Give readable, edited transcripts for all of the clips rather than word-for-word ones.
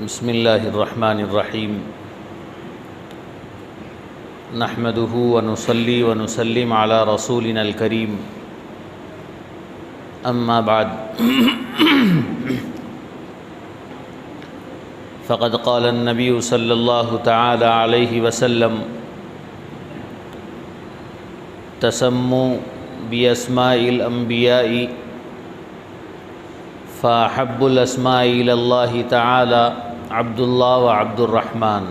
بسم اللہ الرحمن الرحیم نحمدہ ونصلی ونسلم علی رسولنا الکریم اما بعد فقد قال النبی صلی اللہ تعالی علیہ وسلم تسموا باسماء الانبیاء فاحب الاسماء الی اللہ تعالی عبد اللہ و عبد الرحمن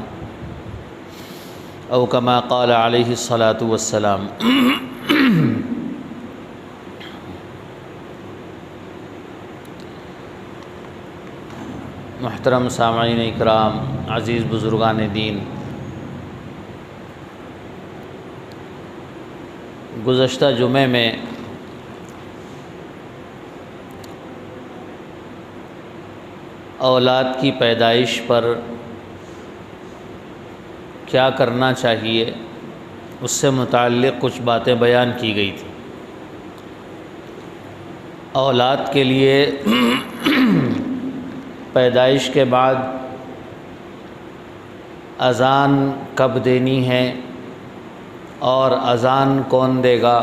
او کما قال علیہ الصلاۃ والسلام۔ محترم سامعین اکرام، عزیز بزرگان دین، گزشتہ جمعے میں اولاد کی پیدائش پر کیا کرنا چاہیے اس سے متعلق کچھ باتیں بیان کی گئی تھی۔ اولاد کے لیے پیدائش کے بعد اذان کب دینی ہے اور اذان کون دے گا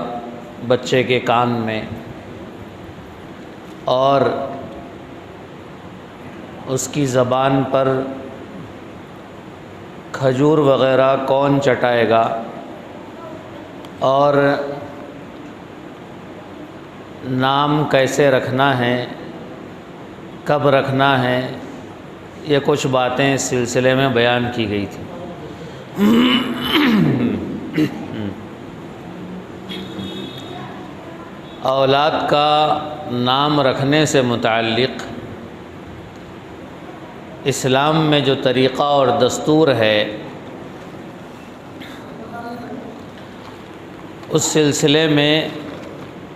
بچے کے کان میں، اور اس کی زبان پر کھجور وغیرہ کون چٹائے گا، اور نام کیسے رکھنا ہے، کب رکھنا ہے، یہ کچھ باتیں اس سلسلے میں بیان کی گئی تھی۔ اولاد کا نام رکھنے سے متعلق اسلام میں جو طریقہ اور دستور ہے، اس سلسلے میں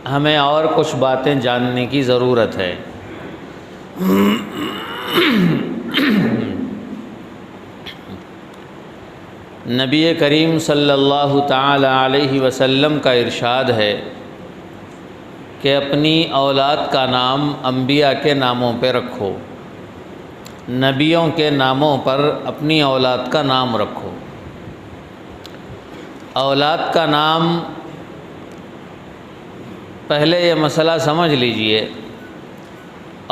ہمیں اور کچھ باتیں جاننے کی ضرورت ہے۔ نبی کریم صلی اللہ تعالی علیہ وسلم کا ارشاد ہے کہ اپنی اولاد کا نام انبیاء کے ناموں پہ رکھو، نبیوں کے ناموں پر اپنی اولاد کا نام رکھو۔ اولاد کا نام، پہلے یہ مسئلہ سمجھ لیجئے،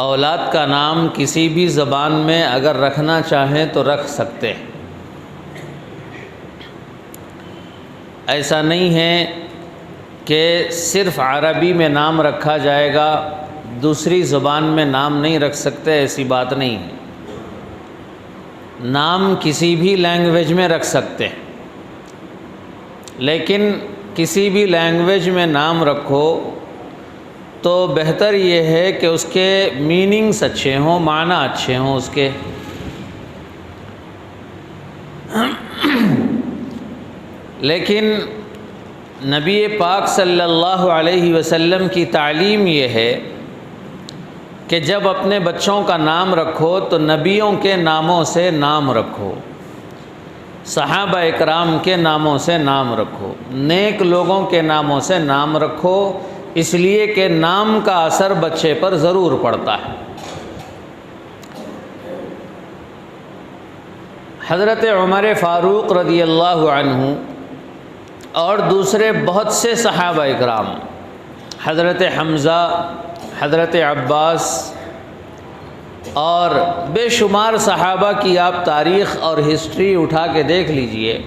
اولاد کا نام کسی بھی زبان میں اگر رکھنا چاہیں تو رکھ سکتے ہیں۔ ایسا نہیں ہے کہ صرف عربی میں نام رکھا جائے گا، دوسری زبان میں نام نہیں رکھ سکتے، ایسی بات نہیں ہے۔ نام کسی بھی لینگویج میں رکھ سکتے ہیں، لیکن کسی بھی لینگویج میں نام رکھو تو بہتر یہ ہے کہ اس کے میننگز اچھے ہوں، معنی اچھے ہوں اس کے۔ لیکن نبی پاک صلی اللہ علیہ وسلم کی تعلیم یہ ہے کہ جب اپنے بچوں کا نام رکھو تو نبیوں کے ناموں سے نام رکھو، صحابہ اکرام کے ناموں سے نام رکھو، نیک لوگوں کے ناموں سے نام رکھو، اس لیے کہ نام کا اثر بچے پر ضرور پڑتا ہے۔ حضرت عمر فاروق رضی اللہ عنہ اور دوسرے بہت سے صحابہ اکرام، حضرت حمزہ، حضرت عباس اور بے شمار صحابہ کی آپ تاریخ اور ہسٹری اٹھا کے دیکھ لیجئے،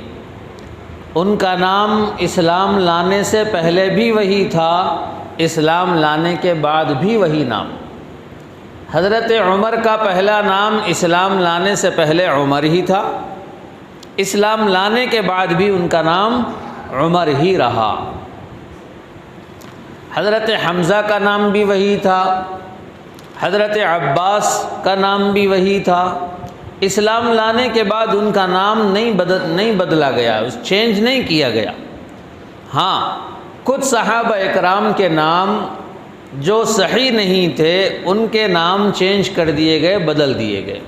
ان کا نام اسلام لانے سے پہلے بھی وہی تھا، اسلام لانے کے بعد بھی وہی نام۔ حضرت عمر کا پہلا نام اسلام لانے سے پہلے عمر ہی تھا، اسلام لانے کے بعد بھی ان کا نام عمر ہی رہا۔ حضرت حمزہ کا نام بھی وہی تھا، حضرت عباس کا نام بھی وہی تھا، اسلام لانے کے بعد ان کا نام نہیں بدلا گیا، چینج نہیں کیا گیا۔ ہاں، کچھ صحابہ اکرام کے نام جو صحیح نہیں تھے ان کے نام چینج کر دیے گئے، بدل دیے گئے۔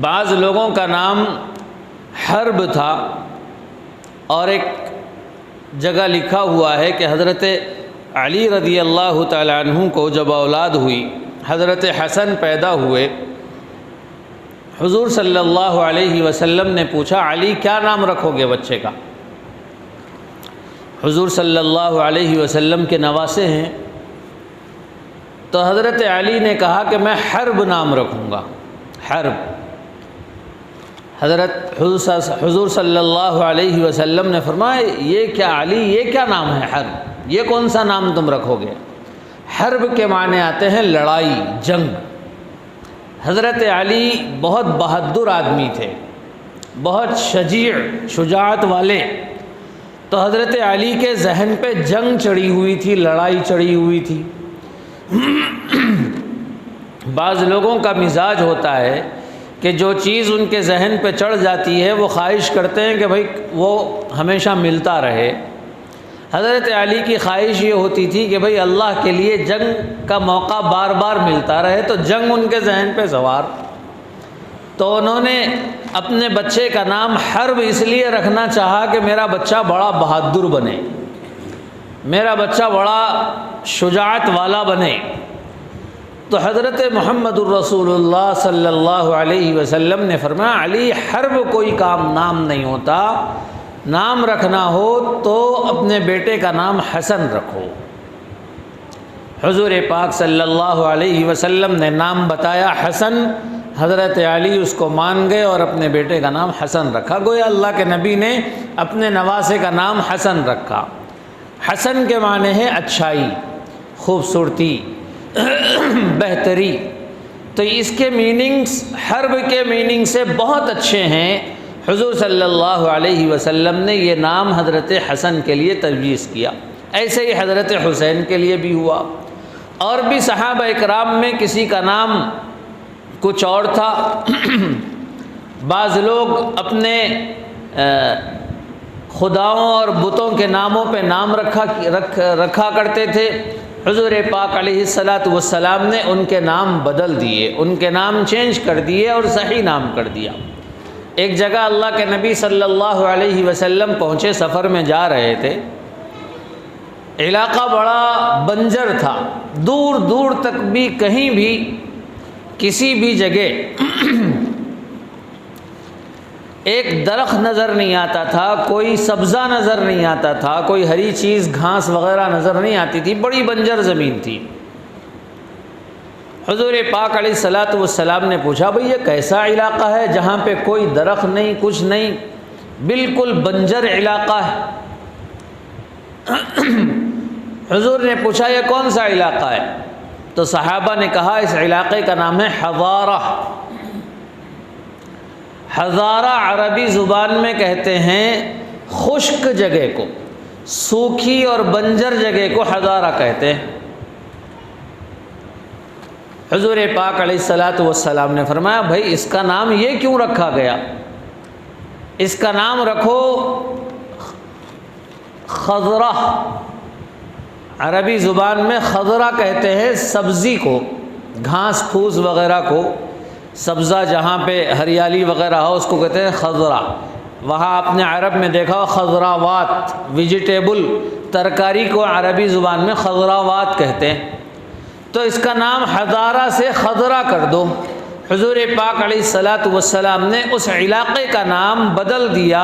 بعض لوگوں کا نام حرب تھا، اور ایک جگہ لکھا ہوا ہے کہ حضرت علی رضی اللہ تعالی عنہ کو جب اولاد ہوئی حضرت حسن پیدا ہوئے، حضور صلی اللہ علیہ وسلم نے پوچھا علی کیا نام رکھو گے بچے کا؟ حضور صلی اللہ علیہ وسلم کے نواسے ہیں، تو حضرت علی نے کہا کہ میں حرب نام رکھوں گا، حرب۔ حضور صلی اللہ علیہ وسلم نے فرمایا یہ کیا علی، یہ کیا نام ہے حرب، یہ کون سا نام تم رکھو گے؟ حرب کے معنی آتے ہیں لڑائی، جنگ۔ حضرت علی بہت بہادر آدمی تھے، بہت شجاعت والے، تو حضرت علی کے ذہن پہ جنگ چڑھی ہوئی تھی، لڑائی چڑھی ہوئی تھی۔ بعض لوگوں کا مزاج ہوتا ہے کہ جو چیز ان کے ذہن پہ چڑھ جاتی ہے وہ خواہش کرتے ہیں کہ بھئی وہ ہمیشہ ملتا رہے۔ حضرت علی کی خواہش یہ ہوتی تھی کہ بھئی اللہ کے لیے جنگ کا موقع بار بار ملتا رہے، تو جنگ ان کے ذہن پہ سوار، تو انہوں نے اپنے بچے کا نام حرب اس لیے رکھنا چاہا کہ میرا بچہ بڑا بہادر بنے، میرا بچہ بڑا شجاعت والا بنے۔ تو حضرت محمد الرسول اللہ صلی اللہ علیہ وسلم نے فرمایا علی حرب کوئی نام نہیں ہوتا، نام رکھنا ہو تو اپنے بیٹے کا نام حسن رکھو۔ حضور پاک صلی اللہ علیہ وسلم نے نام بتایا حسن، حضرت علی اس کو مان گئے اور اپنے بیٹے کا نام حسن رکھا۔ گویا اللہ کے نبی نے اپنے نواسے کا نام حسن رکھا۔ حسن کے معنی ہے اچھائی، خوبصورتی، بہتری۔ تو اس کے میننگز حرب کے میننگ سے بہت اچھے ہیں۔ حضور صلی اللہ علیہ وسلم نے یہ نام حضرت حسن کے لیے تجویز کیا، ایسے ہی حضرت حسین کے لیے بھی ہوا، اور بھی صحابہ اکرام میں کسی کا نام کچھ اور تھا۔ بعض لوگ اپنے خداؤں اور بتوں کے ناموں پہ نام رکھا کرتے تھے۔ حضور پاک علیہ الصلاۃ والسلام نے ان کے نام بدل دیے، ان کے نام چینج کر دیے اور صحیح نام کر دیا۔ ایک جگہ اللہ کے نبی صلی اللہ علیہ وسلم پہنچے، سفر میں جا رہے تھے، علاقہ بڑا بنجر تھا، دور دور تک بھی کہیں بھی کسی بھی جگہ ایک درخت نظر نہیں آتا تھا، کوئی سبزہ نظر نہیں آتا تھا، کوئی ہری چیز گھاس وغیرہ نظر نہیں آتی تھی، بڑی بنجر زمین تھی۔ حضور پاک علیہ الصلاۃ والسلام نے پوچھا بھئی یہ کیسا علاقہ ہے جہاں پہ کوئی درخت نہیں، کچھ نہیں، بالکل بنجر علاقہ ہے؟ حضور نے پوچھا یہ کون سا علاقہ ہے؟ تو صحابہ نے کہا اس علاقے کا نام ہے حضارہ۔ حضارہ عربی زبان میں کہتے ہیں خشک جگہ کو، سوکھی اور بنجر جگہ کو حضارہ کہتے ہیں۔ حضور پاک علیہ الصلاۃ والسلام نے فرمایا بھائی اس کا نام یہ کیوں رکھا گیا؟ اس کا نام رکھو خضرہ۔ عربی زبان میں خضرہ کہتے ہیں سبزی کو، گھاس پھوس وغیرہ کو، سبزہ جہاں پہ ہریالی وغیرہ ہو اس کو کہتے ہیں خضرہ۔ وہاں آپ نے عرب میں دیکھا خضراوات، ویجیٹیبل ترکاری کو عربی زبان میں خضراوات کہتے ہیں۔ تو اس کا نام حضارہ سے خضرہ کر دو۔ حضور پاک علیہ الصلاۃ والسلام نے اس علاقے کا نام بدل دیا۔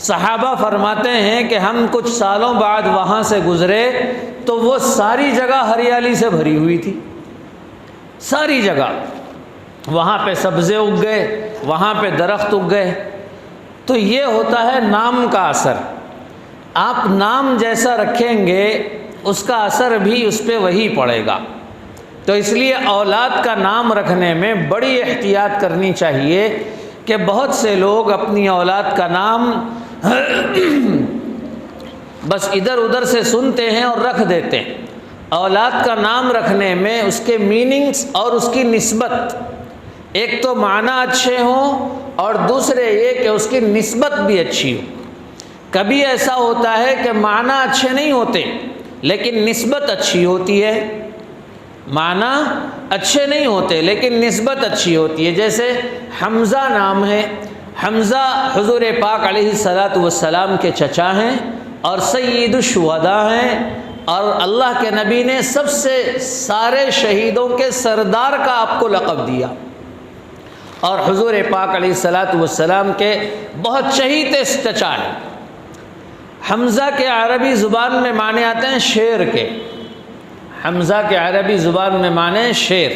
صحابہ فرماتے ہیں کہ ہم کچھ سالوں بعد وہاں سے گزرے تو وہ ساری جگہ ہریالی سے بھری ہوئی تھی، ساری جگہ، وہاں پہ سبزے اگ گئے، وہاں پہ درخت اگ گئے۔ تو یہ ہوتا ہے نام کا اثر، آپ نام جیسا رکھیں گے اس کا اثر بھی اس پہ وہی پڑے گا۔ تو اس لیے اولاد کا نام رکھنے میں بڑی احتیاط کرنی چاہیے کہ بہت سے لوگ اپنی اولاد کا نام بس ادھر ادھر سے سنتے ہیں اور رکھ دیتے ہیں۔ اولاد کا نام رکھنے میں اس کے میننگز اور اس کی نسبت، ایک تو معنی اچھے ہوں اور دوسرے یہ کہ اس کی نسبت بھی اچھی ہو۔ کبھی ایسا ہوتا ہے کہ معنی اچھے نہیں ہوتے لیکن نسبت اچھی ہوتی ہے، معنی اچھے نہیں ہوتے لیکن نسبت اچھی ہوتی ہے۔ جیسے حمزہ نام ہے، حمزہ حضور پاک علیہ الصلاۃ والسلام کے چچا ہیں اور سید الشہداء ہیں اور اللہ کے نبی نے سب سے سارے شہیدوں کے سردار کا آپ کو لقب دیا، اور حضور پاک علیہ الصلاۃ والسلام کے بہت چہیتے چچا ہیں۔ حمزہ کے عربی زبان میں معنی آتے ہیں شیر کے، حمزہ کے عربی زبان میں معنی شیر،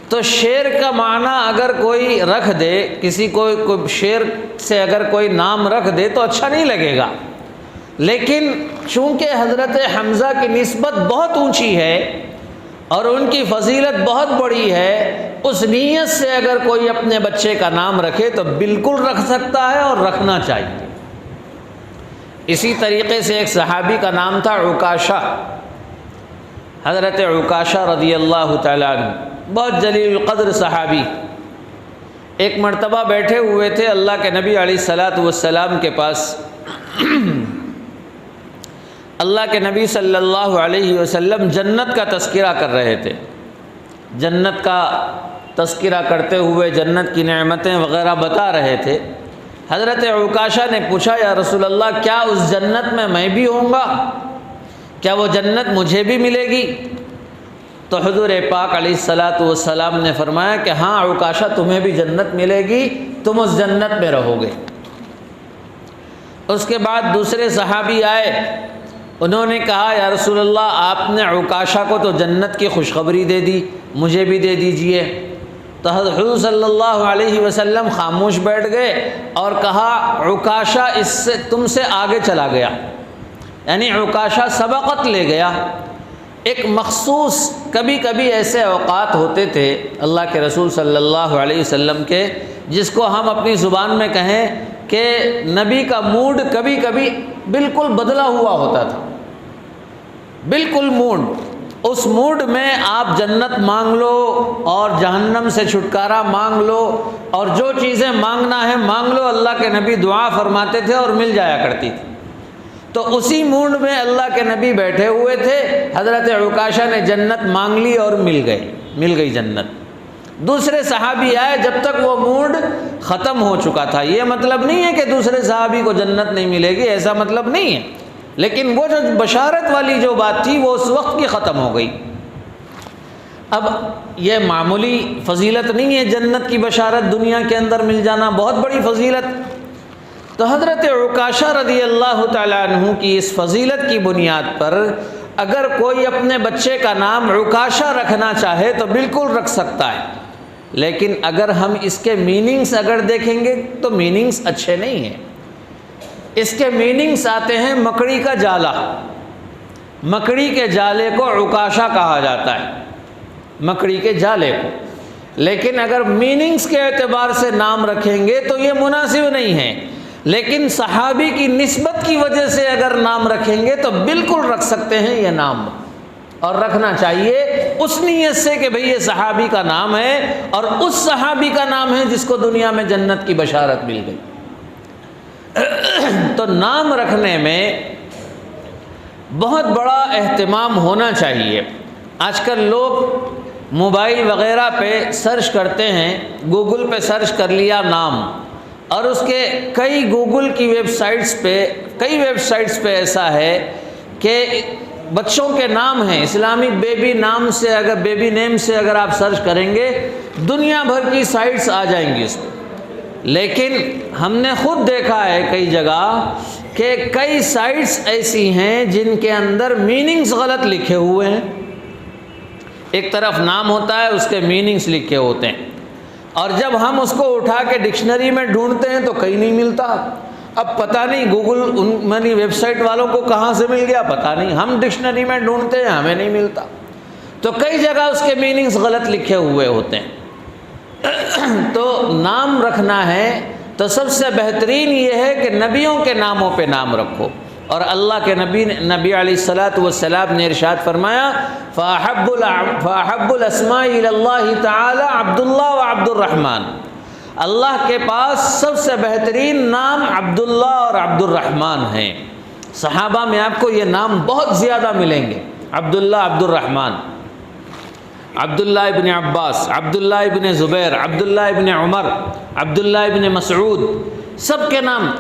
تو شیر کا معنی اگر کوئی رکھ دے، کسی کو شیر سے اگر کوئی نام رکھ دے تو اچھا نہیں لگے گا، لیکن چونکہ حضرت حمزہ کی نسبت بہت اونچی ہے اور ان کی فضیلت بہت بڑی ہے، اس نیت سے اگر کوئی اپنے بچے کا نام رکھے تو بالکل رکھ سکتا ہے اور رکھنا چاہیے۔ اسی طریقے سے ایک صحابی کا نام تھا عکاشہ، حضرت عکاشہ رضی اللہ تعالیٰ عنہ، بہت جلیل القدر صحابی۔ ایک مرتبہ بیٹھے ہوئے تھے اللہ کے نبی علیہ الصلاۃ والسلام کے پاس، اللہ کے نبی صلی اللہ علیہ وسلم جنت کا تذکرہ کر رہے تھے، جنت کا تذکرہ کرتے ہوئے جنت کی نعمتیں وغیرہ بتا رہے تھے۔ حضرت عکاشہ نے پوچھا یا رسول اللہ کیا اس جنت میں بھی ہوں گا، کیا وہ جنت مجھے بھی ملے گی؟ تو حضور پاک علیہ الصلاۃ والسلام نے فرمایا کہ ہاں عکاشہ تمہیں بھی جنت ملے گی، تم اس جنت میں رہو گے۔ اس کے بعد دوسرے صحابی آئے، انہوں نے کہا یا رسول اللہ آپ نے عکاشہ کو تو جنت کی خوشخبری دے دی، مجھے بھی دے دیجئے۔ تو حضور صلی اللہ علیہ وسلم خاموش بیٹھ گئے اور کہا عکاشہ اس سے تم سے آگے چلا گیا، یعنی عکاشہ سبقت لے گیا۔ ایک مخصوص کبھی کبھی ایسے اوقات ہوتے تھے اللہ کے رسول صلی اللہ علیہ وسلم کے، جس کو ہم اپنی زبان میں کہیں کہ نبی کا موڈ کبھی کبھی بالکل بدلا ہوا ہوتا تھا، بالکل موڈ، اس موڈ میں آپ جنت مانگ لو اور جہنم سے چھٹکارا مانگ لو اور جو چیزیں مانگنا ہے مانگ لو، اللہ کے نبی دعا فرماتے تھے اور مل جایا کرتی تھی۔ تو اسی موڈ میں اللہ کے نبی بیٹھے ہوئے تھے، حضرت عکاشہ نے جنت مانگ لی اور مل گئی جنت۔ دوسرے صحابی آئے، جب تک وہ موڈ ختم ہو چکا تھا۔ یہ مطلب نہیں ہے کہ دوسرے صحابی کو جنت نہیں ملے گی، ایسا مطلب نہیں ہے، لیکن وہ جو بشارت والی جو بات تھی وہ اس وقت کی ختم ہو گئی۔ اب یہ معمولی فضیلت نہیں ہے، جنت کی بشارت دنیا کے اندر مل جانا بہت بڑی فضیلت۔ تو حضرت عکاشہ رضی اللہ تعالیٰ عنہ کی اس فضیلت کی بنیاد پر اگر کوئی اپنے بچے کا نام عکاشہ رکھنا چاہے تو بالکل رکھ سکتا ہے، لیکن اگر ہم اس کے میننگز اگر دیکھیں گے تو میننگز اچھے نہیں ہیں۔ اس کے میننگز آتے ہیں مکڑی کا جالا، مکڑی کے جالے کو عکاشہ کہا جاتا ہے، مکڑی کے جالے کو، لیکن اگر میننگز کے اعتبار سے نام رکھیں گے تو یہ مناسب نہیں ہے، لیکن صحابی کی نسبت کی وجہ سے اگر نام رکھیں گے تو بالکل رکھ سکتے ہیں یہ نام، اور رکھنا چاہیے اس نیت سے کہ بھئی یہ صحابی کا نام ہے اور اس صحابی کا نام ہے جس کو دنیا میں جنت کی بشارت مل گئی۔ تو نام رکھنے میں بہت بڑا اہتمام ہونا چاہیے۔ آج کل لوگ موبائل وغیرہ پہ سرچ کرتے ہیں، گوگل پہ سرچ کر لیا نام، اور اس کے کئی گوگل کی ویب سائٹس پہ ایسا ہے کہ بچوں کے نام ہیں، اسلامک بیبی نام سے اگر بیبی نیم سے اگر آپ سرچ کریں گے دنیا بھر کی سائٹس آ جائیں گی اس میں، لیکن ہم نے خود دیکھا ہے کئی جگہ کہ کئی سائٹس ایسی ہیں جن کے اندر میننگز غلط لکھے ہوئے ہیں۔ ایک طرف نام ہوتا ہے، اس کے میننگز لکھے ہوتے ہیں، اور جب ہم اس کو اٹھا کے ڈکشنری میں ڈھونڈتے ہیں تو کہیں نہیں ملتا۔ اب پتہ نہیں گوگل ویب سائٹ والوں کو کہاں سے مل گیا پتہ نہیں، ہم ڈکشنری میں ڈھونڈتے ہیں ہمیں نہیں ملتا۔ تو کئی جگہ اس کے میننگز غلط لکھے ہوئے ہوتے ہیں۔ تو نام رکھنا ہے تو سب سے بہترین یہ ہے کہ نبیوں کے ناموں پہ نام رکھو، اور اللہ کے نبی علیہ الصلاۃ والسلام نے ارشاد فرمایا فَأَحَبُّ الْأَسْمَاءِ إِلَى اللَّهِ تَعَالَى عبد اللہ و عبد الرحمن، اللہ کے پاس سب سے بہترین نام عبداللہ اور عبد الرحمن ہیں۔ صحابہ میں آپ کو یہ نام بہت زیادہ ملیں گے، عبداللہ، عبد الرحمن، عبداللہ ابن عباس، عبداللہ ابن زبیر، عبداللہ ابن عمر، عبداللہ ابن مسعود، سب کے نام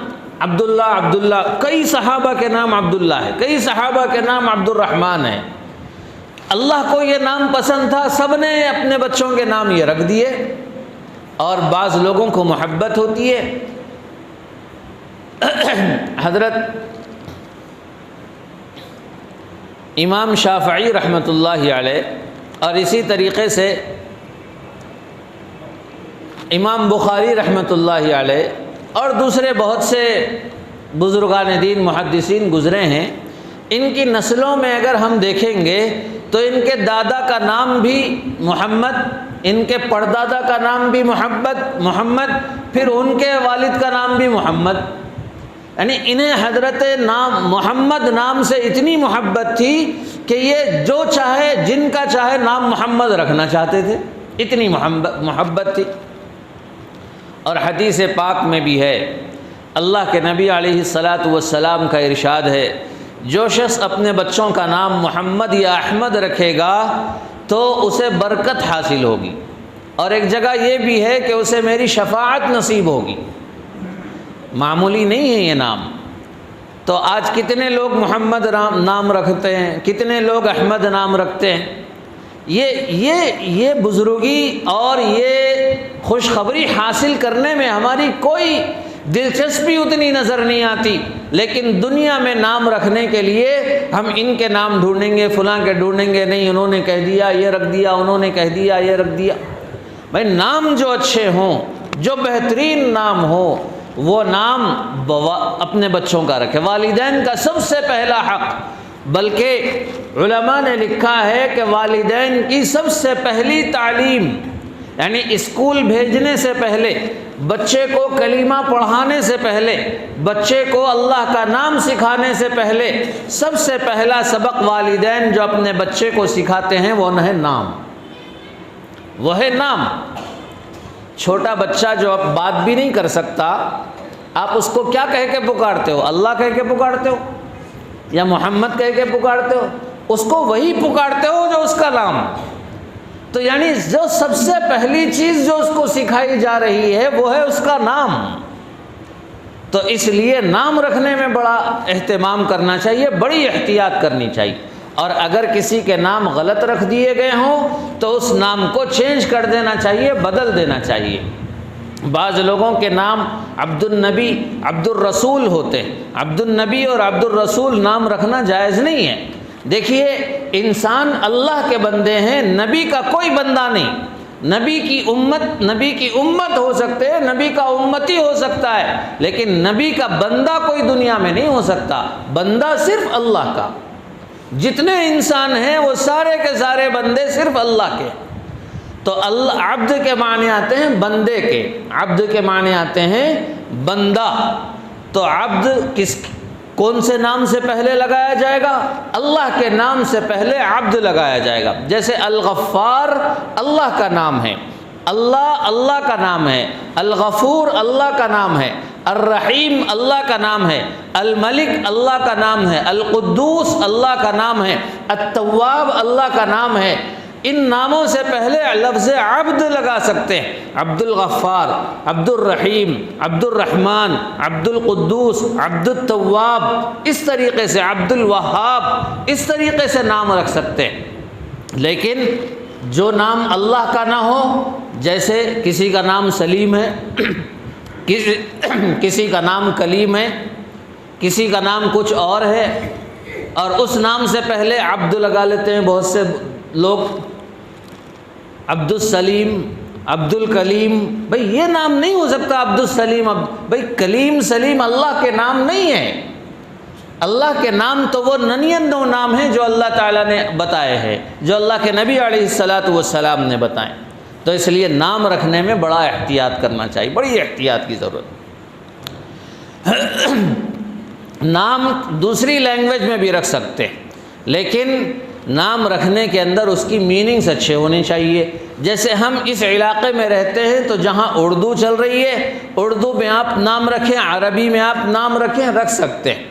عبداللہ عبداللہ، کئی صحابہ کے نام عبداللہ ہے، کئی صحابہ کے نام عبد الرحمن ہے۔ اللہ کو یہ نام پسند تھا، سب نے اپنے بچوں کے نام یہ رکھ دیے، اور بعض لوگوں کو محبت ہوتی ہے۔ حضرت امام شافعی رحمۃ اللہ علیہ، اور اسی طریقے سے امام بخاری رحمۃ اللہ علیہ اور دوسرے بہت سے بزرگان دین محدثین گزرے ہیں، ان کی نسلوں میں اگر ہم دیکھیں گے تو ان کے دادا کا نام بھی محمد، ان کے پردادا کا نام بھی محمد، پھر ان کے والد کا نام بھی محمد، یعنی انہیں حضرت نام محمد نام سے اتنی محبت تھی کہ یہ جو چاہے جن کا چاہے نام محمد رکھنا چاہتے تھے، اتنی محبت تھی۔ اور حدیث پاک میں بھی ہے، اللہ کے نبی علیہ الصلاۃ والسلام کا ارشاد ہے، جو شخص اپنے بچوں کا نام محمد یا احمد رکھے گا تو اسے برکت حاصل ہوگی، اور ایک جگہ یہ بھی ہے کہ اسے میری شفاعت نصیب ہوگی۔ معمولی نہیں ہے یہ نام۔ تو آج کتنے لوگ محمد نام رکھتے ہیں، کتنے لوگ احمد نام رکھتے ہیں۔ یہ بزرگی اور یہ خوشخبری حاصل کرنے میں ہماری کوئی دلچسپی اتنی نظر نہیں آتی، لیکن دنیا میں نام رکھنے کے لیے ہم ان کے نام ڈھونڈیں گے، فلاں کے ڈھونڈیں گے، نہیں انہوں نے کہہ دیا یہ رکھ دیا، انہوں نے کہہ دیا یہ رکھ دیا۔ بھائی نام جو اچھے ہوں، جو بہترین نام ہو، وہ نام اپنے بچوں کا رکھے۔ والدین کا سب سے پہلا حق، بلکہ علماء نے لکھا ہے کہ والدین کی سب سے پہلی تعلیم، یعنی اسکول بھیجنے سے پہلے، بچے کو کلمہ پڑھانے سے پہلے، بچے کو اللہ کا نام سکھانے سے پہلے، سب سے پہلا سبق والدین جو اپنے بچے کو سکھاتے ہیں وہ ہے نام، وہ ہے نام۔ چھوٹا بچہ جو اب بات بھی نہیں کر سکتا، آپ اس کو کیا کہہ کے پکارتے ہو؟ اللہ کہہ کے پکارتے ہو یا محمد کہہ کے پکارتے ہو؟ اس کو وہی پکارتے ہو جو اس کا نام۔ تو یعنی جو سب سے پہلی چیز جو اس کو سکھائی جا رہی ہے وہ ہے اس کا نام۔ تو اس لیے نام رکھنے میں بڑا اہتمام کرنا چاہیے، بڑی احتیاط کرنی چاہیے، اور اگر کسی کے نام غلط رکھ دیے گئے ہوں تو اس نام کو چینج کر دینا چاہیے، بدل دینا چاہیے۔ بعض لوگوں کے نام عبد النبی، عبد الرسول ہوتے ہیں۔ عبد النبی اور عبد الرسول نام رکھنا جائز نہیں ہے۔ دیکھیے، انسان اللہ کے بندے ہیں، نبی کا کوئی بندہ نہیں۔ نبی کی امت ہو سکتے ہیں، نبی کا امتی ہو سکتا ہے، لیکن نبی کا بندہ کوئی دنیا میں نہیں ہو سکتا۔ بندہ صرف اللہ کا۔ جتنے انسان ہیں وہ سارے کے سارے بندے صرف اللہ کے۔ تو اللہ عبد کے معنی آتے ہیں بندے کے، عبد کے معنی آتے ہیں بندہ۔ تو عبد کون سے نام سے پہلے لگایا جائے گا؟ اللہ کے نام سے پہلے عبد لگایا جائے گا۔ جیسے الغفار اللہ کا نام ہے، اللہ کا نام ہے، الغفور اللہ کا نام ہے، الرحیم اللہ کا نام ہے، الملک اللہ کا نام ہے، القدوس اللہ کا نام ہے، التواب اللہ کا نام ہے۔ ان ناموں سے پہلے لفظ عبد لگا سکتے ہیں، عبد الغفار، عبد الرحیم، عبد الرحمن، عبد القدوس، عبد التواب، اس طریقے سے عبد الوہاب، اس طریقے سے نام رکھ سکتے ہیں۔ لیکن جو نام اللہ کا نہ ہو، جیسے کسی کا نام سلیم ہے، کسی کا نام کلیم ہے، کسی کا نام کچھ اور ہے، اور اس نام سے پہلے عبد لگا لیتے ہیں بہت سے لوگ، عبد السلیم، عبد الکلیم۔ بھئی یہ نام نہیں ہو سکتا عبد السلیم۔ بھئی کلیم سلیم اللہ کے نام نہیں ہیں۔ اللہ کے نام تو وہ 99 نام ہیں جو اللہ تعالیٰ نے بتائے ہیں، جو اللہ کے نبی علیہ الصلاۃ والسلام نے بتائے۔ تو اس لیے نام رکھنے میں بڑا احتیاط کرنا چاہیے، بڑی احتیاط کی ضرورت۔ نام دوسری لینگویج میں بھی رکھ سکتے ہیں، لیکن نام رکھنے کے اندر اس کی میننگز اچھے ہونے چاہیے۔ جیسے ہم اس علاقے میں رہتے ہیں تو جہاں اردو چل رہی ہے، اردو میں آپ نام رکھیں، عربی میں آپ نام رکھیں، رکھ سکتے ہیں۔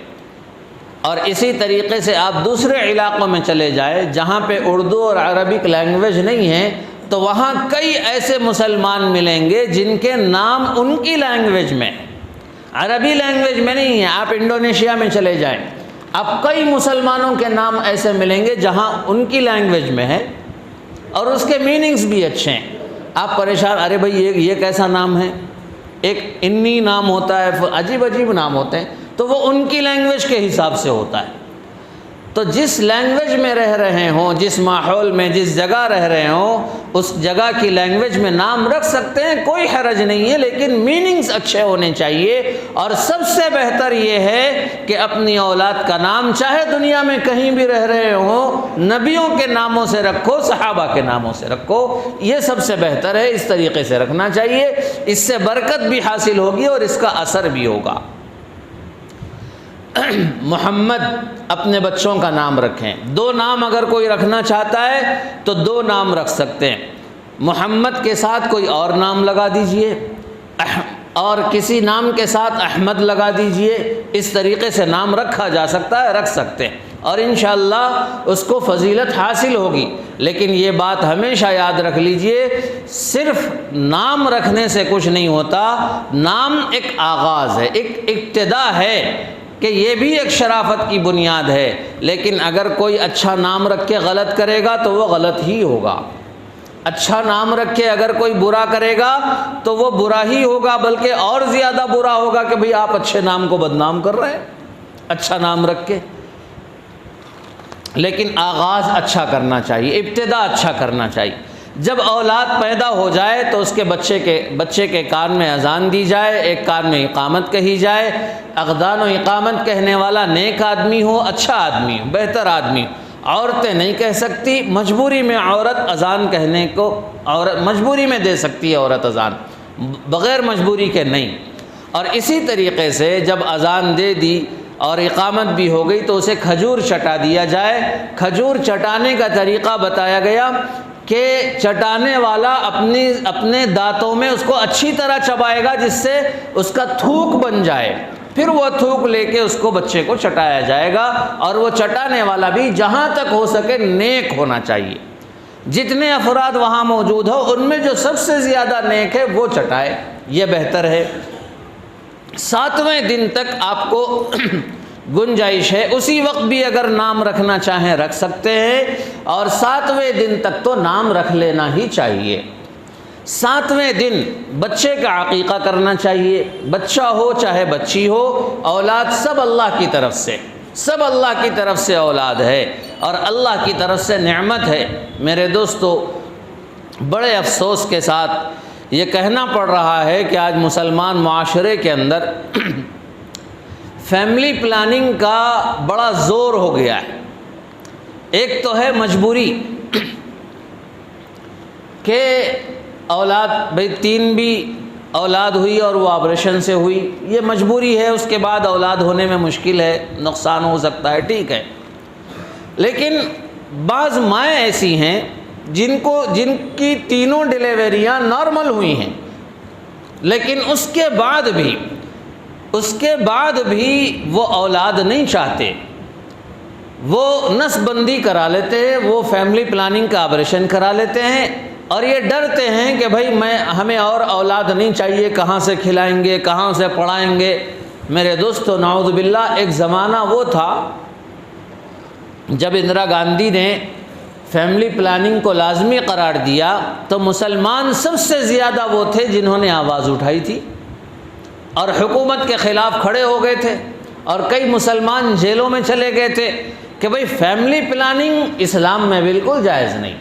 اور اسی طریقے سے آپ دوسرے علاقوں میں چلے جائیں جہاں پہ اردو اور عربک لینگویج نہیں ہے، تو وہاں کئی ایسے مسلمان ملیں گے جن کے نام ان کی لینگویج میں، عربی لینگویج میں نہیں ہے. آپ انڈونیشیا میں چلے جائیں, اب کئی مسلمانوں کے نام ایسے ملیں گے جہاں ان کی لینگویج میں ہے اور اس کے میننگز بھی اچھے ہیں. آپ پریشان, ارے بھائی یہ کیسا نام ہے, ایک انی نام ہوتا ہے, عجیب عجیب نام ہوتے ہیں, تو وہ ان کی لینگویج کے حساب سے ہوتا ہے. تو جس لینگویج میں رہ رہے ہوں, جس ماحول میں جس جگہ رہ رہے ہوں, اس جگہ کی لینگویج میں نام رکھ سکتے ہیں, کوئی حرج نہیں ہے, لیکن میننگز اچھے ہونے چاہیے. اور سب سے بہتر یہ ہے کہ اپنی اولاد کا نام چاہے دنیا میں کہیں بھی رہ رہے ہوں, نبیوں کے ناموں سے رکھو, صحابہ کے ناموں سے رکھو, یہ سب سے بہتر ہے. اس طریقے سے رکھنا چاہیے, اس سے برکت بھی حاصل ہوگی اور اس کا اثر بھی ہوگا. محمد اپنے بچوں کا نام رکھیں. 2 نام اگر کوئی رکھنا چاہتا ہے تو 2 نام رکھ سکتے ہیں. محمد کے ساتھ کوئی اور نام لگا دیجئے, اور کسی نام کے ساتھ احمد لگا دیجئے. اس طریقے سے نام رکھا جا سکتا ہے, رکھ سکتے ہیں, اور انشاءاللہ اس کو فضیلت حاصل ہوگی. لیکن یہ بات ہمیشہ یاد رکھ لیجئے, صرف نام رکھنے سے کچھ نہیں ہوتا. نام ایک آغاز ہے, ایک ابتدا ہے, کہ یہ بھی ایک شرافت کی بنیاد ہے. لیکن اگر کوئی اچھا نام رکھ کے غلط کرے گا تو وہ غلط ہی ہوگا. اچھا نام رکھ کے اگر کوئی برا کرے گا تو وہ برا ہی ہوگا, بلکہ اور زیادہ برا ہوگا کہ بھئی آپ اچھے نام کو بدنام کر رہے ہیں اچھا نام رکھ کے. لیکن آغاز اچھا کرنا چاہیے, ابتدا اچھا کرنا چاہیے. جب اولاد پیدا ہو جائے تو اس کے بچے کے کان میں اذان دی جائے, ایک کان میں اقامت کہی جائے. اذان و اقامت کہنے والا نیک آدمی ہو, اچھا آدمی ہو, بہتر آدمی ہو. عورتیں نہیں کہہ سکتی, مجبوری میں عورت اذان کہنے کو, مجبوری میں دے سکتی ہے عورت اذان, بغیر مجبوری کے نہیں. اور اسی طریقے سے جب اذان دے دی اور اقامت بھی ہو گئی تو اسے کھجور چٹا دیا جائے. کھجور چٹانے کا طریقہ بتایا گیا کہ چٹانے والا اپنے دانتوں میں اس کو اچھی طرح چبائے گا جس سے اس کا تھوک بن جائے, پھر وہ تھوک لے کے اس کو بچے کو چٹایا جائے گا. اور وہ چٹانے والا بھی جہاں تک ہو سکے نیک ہونا چاہیے. جتنے افراد وہاں موجود ہو ان میں جو سب سے زیادہ نیک ہے وہ چٹائے, یہ بہتر ہے. 7ویں دن تک آپ کو گنجائش ہے, اسی وقت بھی اگر نام رکھنا چاہیں رکھ سکتے ہیں, اور 7ویں دن تک تو نام رکھ لینا ہی چاہیے. 7ویں دن بچے کا عقیقہ کرنا چاہیے, بچہ ہو چاہے بچی ہو, اولاد سب اللہ کی طرف سے, سب اللہ کی طرف سے اولاد ہے اور اللہ کی طرف سے نعمت ہے. میرے دوستو, بڑے افسوس کے ساتھ یہ کہنا پڑ رہا ہے کہ آج مسلمان معاشرے کے اندر فیملی پلاننگ کا بڑا زور ہو گیا ہے. ایک تو ہے مجبوری کہ اولاد, بھئی 3 بھی اولاد ہوئی اور وہ آپریشن سے ہوئی, یہ مجبوری ہے. اس کے بعد اولاد ہونے میں مشکل ہے, نقصان ہو سکتا ہے, ٹھیک ہے. لیکن بعض مائیں ایسی ہیں جن کی تینوں ڈیلیوریاں نارمل ہوئی ہیں, لیکن اس کے بعد بھی وہ اولاد نہیں چاہتے, وہ نسل بندی کرا لیتے ہیں, وہ فیملی پلاننگ کا آپریشن کرا لیتے ہیں, اور یہ ڈرتے ہیں کہ بھائی ہمیں اور اولاد نہیں چاہیے, کہاں سے کھلائیں گے, کہاں سے پڑھائیں گے. میرے دوستو, نعوذ باللہ, ایک زمانہ وہ تھا جب اندرا گاندھی نے فیملی پلاننگ کو لازمی قرار دیا تو مسلمان سب سے زیادہ وہ تھے جنہوں نے آواز اٹھائی تھی اور حکومت کے خلاف کھڑے ہو گئے تھے, اور کئی مسلمان جیلوں میں چلے گئے تھے کہ بھئی فیملی پلاننگ اسلام میں بالکل جائز نہیں.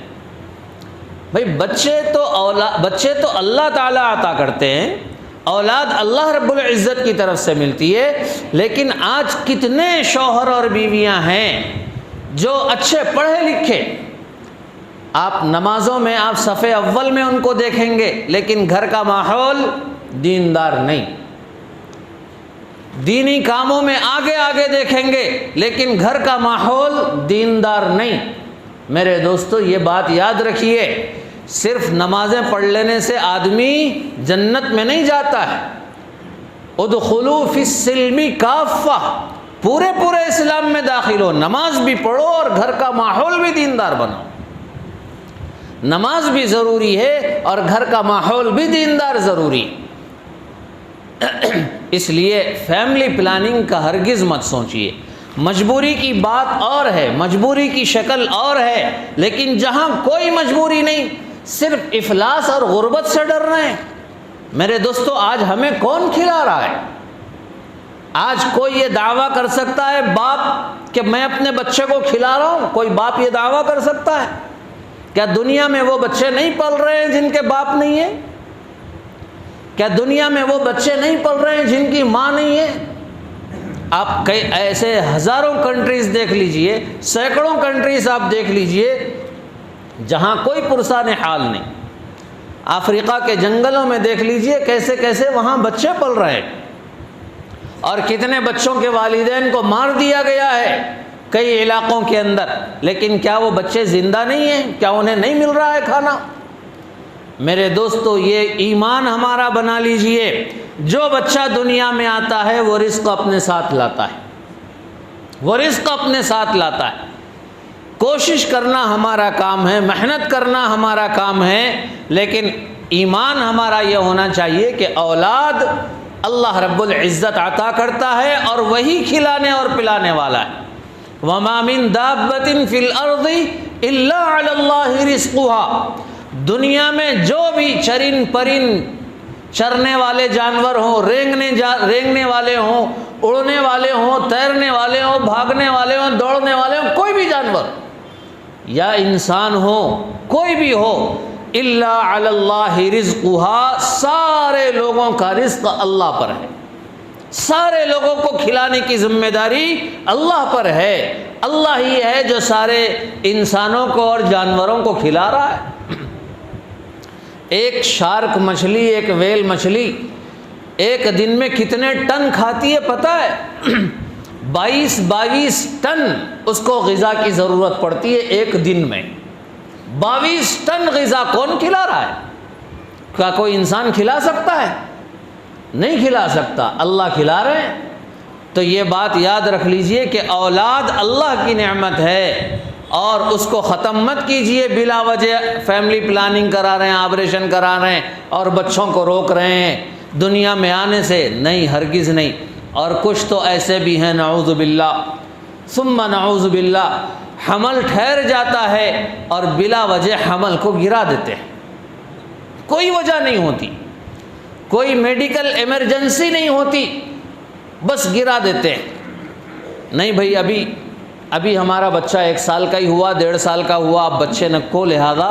بھئی بچے تو اللہ تعالیٰ عطا کرتے ہیں, اولاد اللہ رب العزت کی طرف سے ملتی ہے. لیکن آج کتنے شوہر اور بیویاں ہیں جو اچھے پڑھے لکھے, آپ نمازوں میں آپ صف اول میں ان کو دیکھیں گے, لیکن گھر کا ماحول دیندار نہیں. دینی کاموں میں آگے دیکھیں گے, لیکن گھر کا ماحول دیندار نہیں. میرے دوستو, یہ بات یاد رکھیے, صرف نمازیں پڑھ لینے سے آدمی جنت میں نہیں جاتا ہے. ادخلوا فی السلم کافہ, پورے اسلام میں داخل ہو, نماز بھی پڑھو اور گھر کا ماحول بھی دیندار بناؤ. نماز بھی ضروری ہے اور گھر کا ماحول بھی دیندار ضروری. اس لیے فیملی پلاننگ کا ہرگز مت سوچیے۔ مجبوری کی بات اور ہے، مجبوری کی شکل اور ہے، لیکن جہاں کوئی مجبوری نہیں، صرف افلاس اور غربت سے ڈر رہے ہیں۔ میرے دوستو، آج ہمیں کون کھلا رہا ہے؟ آج کوئی یہ دعویٰ کر سکتا ہے باپ کہ میں اپنے بچے کو کھلا رہا ہوں؟ کوئی باپ یہ دعویٰ کر سکتا ہے؟ کیا دنیا میں وہ بچے نہیں پل رہے ہیں جن کے باپ نہیں ہیں؟ کیا دنیا میں وہ بچے نہیں پل رہے ہیں جن کی ماں نہیں ہے؟ آپ کئی ایسے ہزاروں کنٹریز دیکھ لیجئے، سینکڑوں کنٹریز آپ دیکھ لیجئے جہاں کوئی پرسان حال نہیں۔ افریقہ کے جنگلوں میں دیکھ لیجئے کیسے کیسے وہاں بچے پل رہے ہیں، اور کتنے بچوں کے والدین کو مار دیا گیا ہے کئی علاقوں کے اندر، لیکن کیا وہ بچے زندہ نہیں ہیں؟ کیا انہیں نہیں مل رہا ہے کھانا؟ میرے دوستو، یہ ایمان ہمارا بنا لیجئے، جو بچہ دنیا میں آتا ہے وہ رزق اپنے ساتھ لاتا ہے، وہ رزق اپنے ساتھ لاتا ہے۔ کوشش کرنا ہمارا کام ہے، محنت کرنا ہمارا کام ہے، لیکن ایمان ہمارا یہ ہونا چاہیے کہ اولاد اللہ رب العزت عطا کرتا ہے اور وہی کھلانے اور پلانے والا ہے۔ وَمَا مِن دَابَّةٍ فِي الْأَرْضِ إِلَّا عَلَى اللَّهِ رِزْقُهَا، دنیا میں جو بھی چرن پرند، چرنے والے جانور ہوں، رینگنے والے ہوں، اڑنے والے ہوں، تیرنے والے ہوں، بھاگنے والے ہوں، دوڑنے والے ہوں، کوئی بھی جانور یا انسان ہو، کوئی بھی ہو، الا علی اللہ رزقها، سارے لوگوں کا رزق اللہ پر ہے، سارے لوگوں کو کھلانے کی ذمہ داری اللہ پر ہے۔ اللہ ہی ہے جو سارے انسانوں کو اور جانوروں کو کھلا رہا ہے۔ ایک شارک مچھلی، ایک ویل مچھلی ایک دن میں کتنے ٹن کھاتی ہے پتہ ہے؟ 22 ٹن اس کو غذا کی ضرورت پڑتی ہے ایک دن میں۔ 22 ٹن غذا کون کھلا رہا ہے؟ کیا کوئی انسان کھلا سکتا ہے؟ نہیں کھلا سکتا، اللہ کھلا رہے ہیں۔ تو یہ بات یاد رکھ لیجئے کہ اولاد اللہ کی نعمت ہے، اور اس کو ختم مت کیجئے بلا وجہ فیملی پلاننگ کرا رہے ہیں، آپریشن کرا رہے ہیں اور بچوں کو روک رہے ہیں دنیا میں آنے سے، نہیں، ہرگز نہیں۔ اور کچھ تو ایسے بھی ہیں نعوذ باللہ ثم نعوذ باللہ، حمل ٹھہر جاتا ہے اور بلا وجہ حمل کو گرا دیتے ہیں، کوئی وجہ نہیں ہوتی، کوئی میڈیکل ایمرجنسی نہیں ہوتی، بس گرا دیتے ہیں۔ نہیں بھائی، ابھی ہمارا بچہ 1 سال کا ہی ہوا، 1.5 سال کا ہوا، اب بچے نکو، لہذا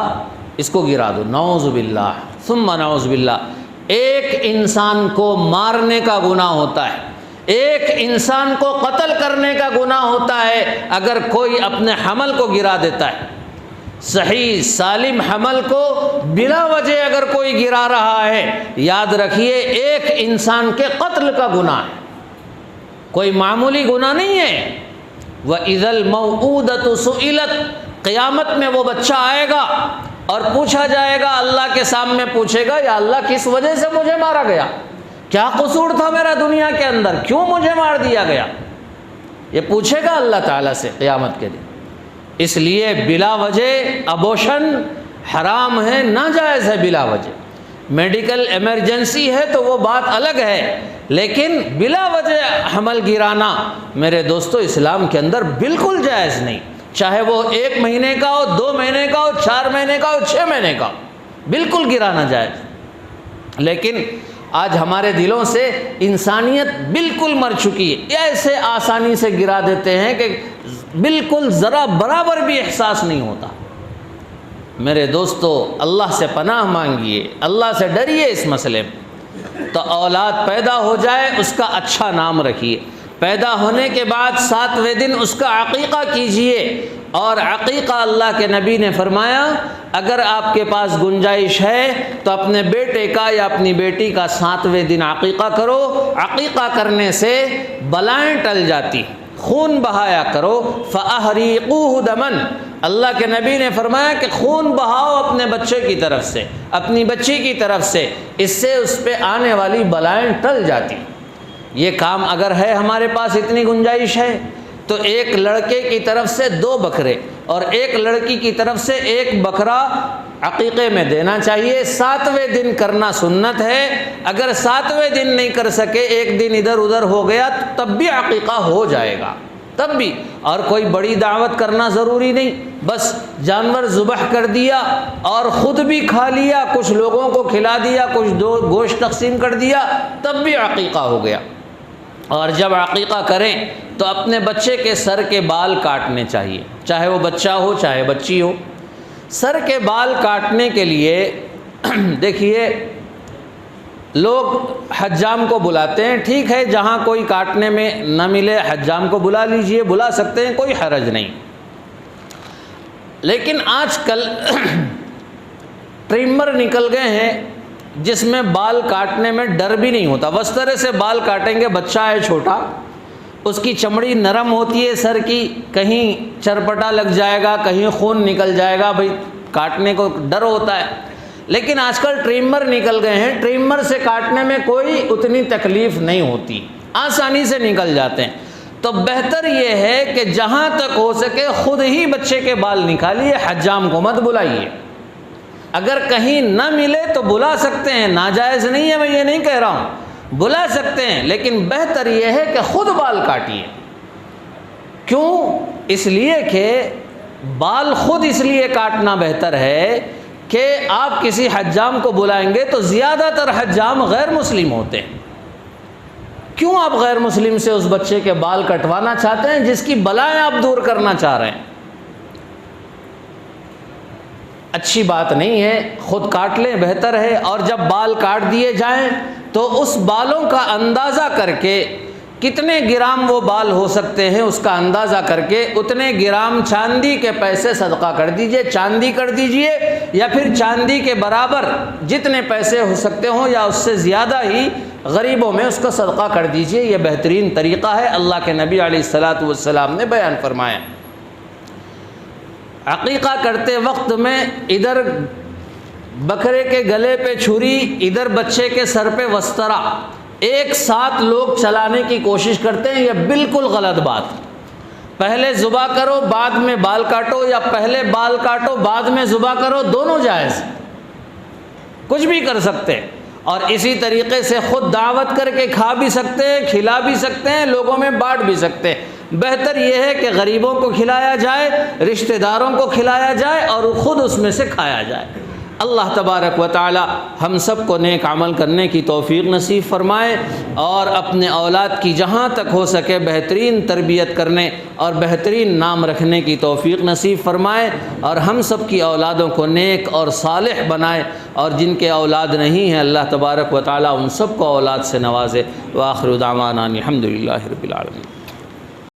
اس کو گرا دو، نعوذ باللہ ثم نعوذ باللہ۔ ایک انسان کو مارنے کا گناہ ہوتا ہے، ایک انسان کو قتل کرنے کا گناہ ہوتا ہے اگر کوئی اپنے حمل کو گرا دیتا ہے۔ صحیح سالم حمل کو بلا وجہ اگر کوئی گرا رہا ہے، یاد رکھیے ایک انسان کے قتل کا گناہ ہے، کوئی معمولی گناہ نہیں ہے۔ وَإِذَا الْمَوْءُودَةُ سُئِلَتْ، قیامت میں وہ بچہ آئے گا اور پوچھا جائے گا، اللہ کے سامنے پوچھے گا، یا اللہ کس وجہ سے مجھے مارا گیا؟ کیا قصور تھا میرا دنیا کے اندر؟ کیوں مجھے مار دیا گیا؟ یہ پوچھے گا اللہ تعالیٰ سے قیامت کے دن۔ اس لیے بلا وجہ ابورشن حرام ہے، ناجائز ہے بلا وجہ۔ میڈیکل ایمرجنسی ہے تو وہ بات الگ ہے، لیکن بلا وجہ حمل گرانا میرے دوستو اسلام کے اندر بالکل جائز نہیں، چاہے وہ 1 مہینے کا ہو، 2 مہینے کا ہو، 4 مہینے کا ہو، 6 مہینے کا ہو، بالکل گرانا جائز۔ لیکن آج ہمارے دلوں سے انسانیت بالکل مر چکی ہے، ایسے آسانی سے گرا دیتے ہیں کہ بالکل ذرا برابر بھی احساس نہیں ہوتا۔ میرے دوستو، اللہ سے پناہ مانگیے، اللہ سے ڈریے اس مسئلے میں۔ تو اولاد پیدا ہو جائے اس کا اچھا نام رکھیے، پیدا ہونے کے بعد 7ویں دن اس کا عقیقہ کیجئے، اور عقیقہ اللہ کے نبی نے فرمایا اگر آپ کے پاس گنجائش ہے تو اپنے بیٹے کا یا اپنی بیٹی کا 7ویں دن عقیقہ کرو۔ عقیقہ کرنے سے بلائیں ٹل جاتی، خون بہایا کرو۔ فَأَحْرِقُوهُ دَمًا، اللہ کے نبی نے فرمایا کہ خون بہاؤ اپنے بچے کی طرف سے، اپنی بچی کی طرف سے، اس سے اس پہ آنے والی بلائیں ٹل جاتی۔ یہ کام اگر ہے ہمارے پاس اتنی گنجائش ہے تو ایک لڑکے کی طرف سے 2 بکرے اور ایک لڑکی کی طرف سے ایک بکرا عقیقے میں دینا چاہیے۔ 7ویں دن کرنا سنت ہے، اگر 7ویں دن نہیں کر سکے، ایک دن ادھر ادھر ہو گیا تب بھی عقیقہ ہو جائے گا، تب بھی۔ اور کوئی بڑی دعوت کرنا ضروری نہیں، بس جانور ذبح کر دیا اور خود بھی کھا لیا، کچھ لوگوں کو کھلا دیا، کچھ گوشت تقسیم کر دیا، تب بھی عقیقہ ہو گیا۔ اور جب عقیقہ کریں تو اپنے بچے کے سر کے بال کاٹنے چاہیے، چاہے وہ بچہ ہو چاہے بچی ہو۔ سر کے بال کاٹنے کے لیے دیکھیے لوگ حجام کو بلاتے ہیں، ٹھیک ہے، جہاں کوئی کاٹنے میں نہ ملے حجام کو بلا لیجئے، بلا سکتے ہیں، کوئی حرج نہیں۔ لیکن آج کل ٹریمر نکل گئے ہیں جس میں بال کاٹنے میں ڈر بھی نہیں ہوتا، وسترے سے بال کاٹیں گے، بچہ ہے چھوٹا، اس کی چمڑی نرم ہوتی ہے سر کی، کہیں چرپٹا لگ جائے گا، کہیں خون نکل جائے گا، بھئی کاٹنے کو ڈر ہوتا ہے۔ لیکن آج کل ٹریمر نکل گئے ہیں، ٹریمر سے کاٹنے میں کوئی اتنی تکلیف نہیں ہوتی، آسانی سے نکل جاتے ہیں۔ تو بہتر یہ ہے کہ جہاں تک ہو سکے خود ہی بچے کے بال نکالیے، حجام کو مت بلائیے۔ اگر کہیں نہ ملے تو بلا سکتے ہیں، ناجائز نہیں ہے، میں یہ نہیں کہہ رہا ہوں، بلا سکتے ہیں، لیکن بہتر یہ ہے کہ خود بال کاٹیے۔ کیوں؟ اس لیے کہ بال خود اس لیے کاٹنا بہتر ہے کہ آپ کسی حجام کو بلائیں گے تو زیادہ تر حجام غیر مسلم ہوتے ہیں۔ کیوں آپ غیر مسلم سے اس بچے کے بال کٹوانا چاہتے ہیں جس کی بلائیں آپ دور کرنا چاہ رہے ہیں؟ اچھی بات نہیں ہے، خود کاٹ لیں، بہتر ہے۔ اور جب بال کاٹ دیے جائیں تو اس بالوں کا اندازہ کر کے کتنے گرام وہ بال ہو سکتے ہیں اس کا اندازہ کر کے اتنے گرام چاندی کے پیسے صدقہ کر دیجئے، چاندی کر دیجئے، یا پھر چاندی کے برابر جتنے پیسے ہو سکتے ہوں یا اس سے زیادہ ہی غریبوں میں اس کا صدقہ کر دیجئے۔ یہ بہترین طریقہ ہے، اللہ کے نبی علیہ الصلاۃ والسلام نے بیان فرمایا۔ عقیقہ کرتے وقت میں ادھر بکرے کے گلے پہ چھری، ادھر بچے کے سر پہ وسترا، ایک ساتھ لوگ چلانے کی کوشش کرتے ہیں، یہ بالکل غلط بات۔ پہلے ذبح کرو بعد میں بال کاٹو، یا پہلے بال کاٹو بعد میں ذبح کرو، دونوں جائز، کچھ بھی کر سکتے ہیں۔ اور اسی طریقے سے خود دعوت کر کے کھا بھی سکتے ہیں، کھلا بھی سکتے ہیں، لوگوں میں بانٹ بھی سکتے ہیں۔ بہتر یہ ہے کہ غریبوں کو کھلایا جائے، رشتہ داروں کو کھلایا جائے اور خود اس میں سے کھایا جائے۔ اللہ تبارک و تعالی ہم سب کو نیک عمل کرنے کی توفیق نصیب فرمائے، اور اپنے اولاد کی جہاں تک ہو سکے بہترین تربیت کرنے اور بہترین نام رکھنے کی توفیق نصیب فرمائے، اور ہم سب کی اولادوں کو نیک اور صالح بنائے، اور جن کے اولاد نہیں ہیں اللہ تبارک و تعالی ان سب کو اولاد سے نوازے۔ وآخر دعوانا الحمد للہ رب العالمین۔